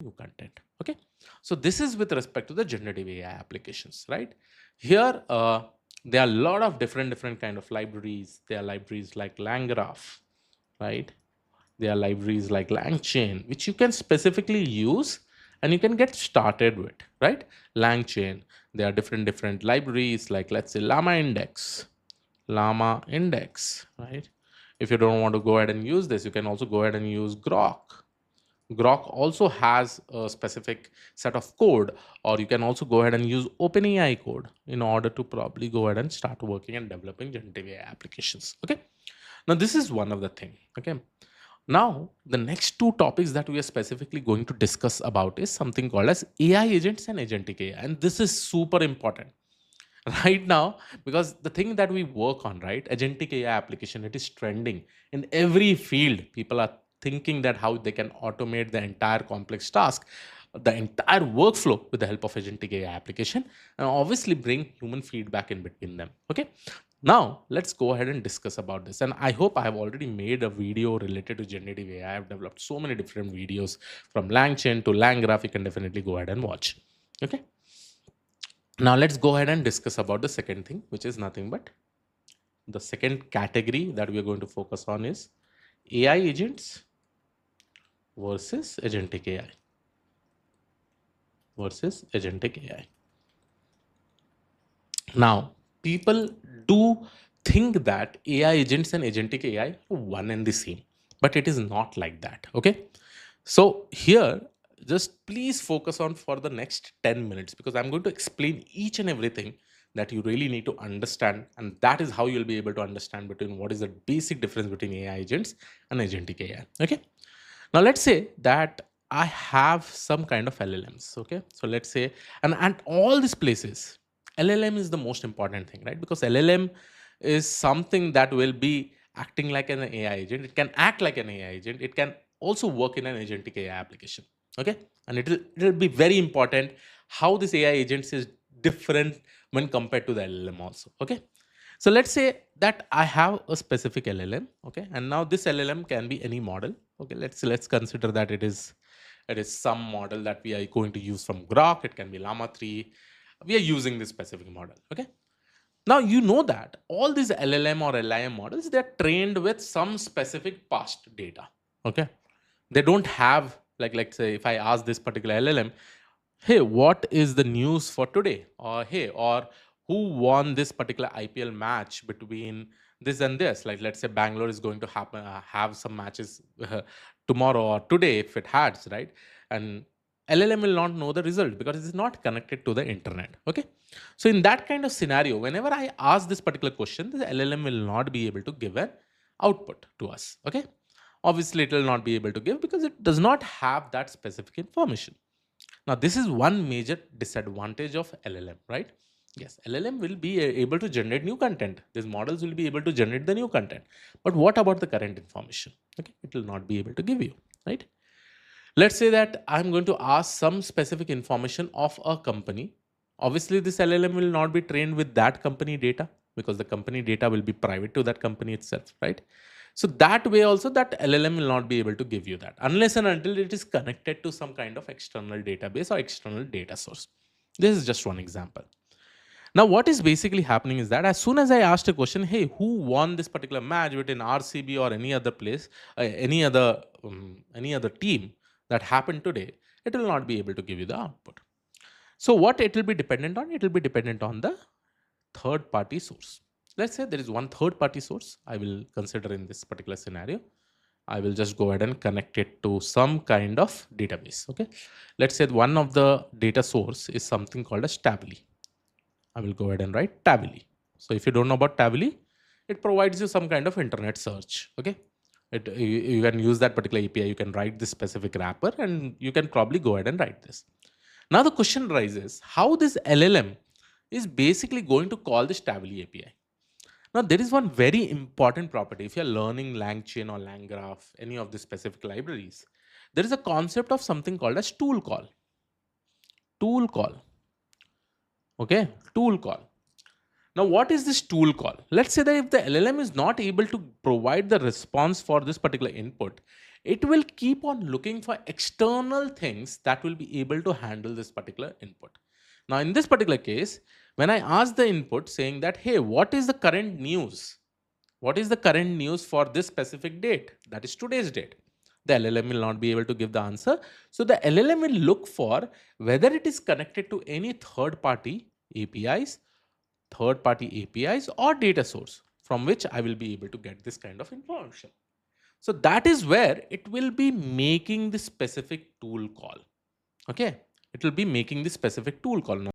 new content. Okay, so this is with respect to the generative AI applications, right? Here, there are a lot of different kind of libraries. There are libraries like LangGraph, right? There are libraries like LangChain, which you can specifically use and you can get started with, right? LangChain. There are different libraries like, let's say, Llama Index, right? If you don't want to go ahead and use this, you can also go ahead and use Grok. Grok also has a specific set of code, or you can also go ahead and use OpenAI code in order to probably go ahead and start working and developing generative AI applications. Okay. Now, this is one of the thing. Okay. Now, the next two topics that we are specifically going to discuss about is something called as AI agents and agentic AI. And this is super important right now, because the thing that we work on, right, agentic AI application, it is trending in every field. People are thinking that how they can automate the entire complex task, the entire workflow with the help of agentic AI application, and obviously bring human feedback in between them. Okay, now let's go ahead and discuss about this. And I hope I have already made a video related to generative AI. I've developed so many different videos from LangChain to LangGraph. You can definitely go ahead and watch. Okay, now let's go ahead and discuss about the second thing, which is nothing but the second category that we are going to focus on is AI agents versus agentic AI. Versus agentic AI. Now, people do think that AI agents and agentic AI are one and the same, but it is not like that. Okay. So here, just please focus on for the next 10 minutes, because I'm going to explain each and everything that you really need to understand. And that is how you'll be able to understand between what is the basic difference between AI agents and agentic AI. Okay. Now let's say that I have some kind of LLMs. Okay. So let's say, and at all these places, LLM is the most important thing, right? Because LLM is something that will be acting like an AI agent. It can act like an AI agent. It can also work in an agentic AI application. Okay. And it'll be very important how this AI agents is different when compared to the LLM also. Okay. So let's say that I have a specific LLM, okay, and now this LLM can be any model. Okay, let's consider that it is some model that we are going to use from Grok. It can be Llama 3. We are using this specific model. Okay. Now you know that all these LLM or LIM models, they're trained with some specific past data. Okay. They don't have, like say if I ask this particular LLM, hey, what is the news for today? Or hey, or who won this particular IPL match between this and this? Like, let's say Bangalore is going to have some matches tomorrow or today if it has, right? And LLM will not know the result because it is not connected to the internet. Okay. So, in that kind of scenario, whenever I ask this particular question, the LLM will not be able to give an output to us. Okay. Obviously, it will not be able to give because it does not have that specific information. Now, this is one major disadvantage of LLM, right? Yes, LLM will be able to generate new content. These models will be able to generate the new content. But what about the current information? Okay, it will not be able to give you, right? Let's say that I'm going to ask some specific information of a company. Obviously, this LLM will not be trained with that company data because the company data will be private to that company itself, right? So that way also that LLM will not be able to give you that unless and until it is connected to some kind of external database or external data source. This is just one example. Now, what is basically happening is that as soon as I asked a question, hey, who won this particular match between RCB or any other place, any other team that happened today, it will not be able to give you the output. So, what it will be dependent on? It will be dependent on the third party source. Let's say there is one third party source I will consider in this particular scenario. I will just go ahead and connect it to some kind of database. Okay. Let's say one of the data source is something called as Tably. I will go ahead and write Tably. So if you don't know about Tably, it provides you some kind of internet search. Okay. You can use that particular API. You can write this specific wrapper and you can probably go ahead and write this. Now the question arises how this LLM is basically going to call this Tably API. Now there is one very important property. If you're learning LangChain or LangGraph, any of the specific libraries, there is a concept of something called as tool call. Tool call. Okay, tool call. Now, what is this tool call? Let's say that if the LLM is not able to provide the response for this particular input, it will keep on looking for external things that will be able to handle this particular input. Now, in this particular case, when I ask the input saying that, hey, what is the current news? What is the current news for this specific date? That is today's date. The LLM will not be able to give the answer. So the LLM will look for whether it is connected to any APIs, third party APIs or data source from which I will be able to get this kind of information. So that is where it will be making the specific tool call. Okay. It will be making the specific tool call.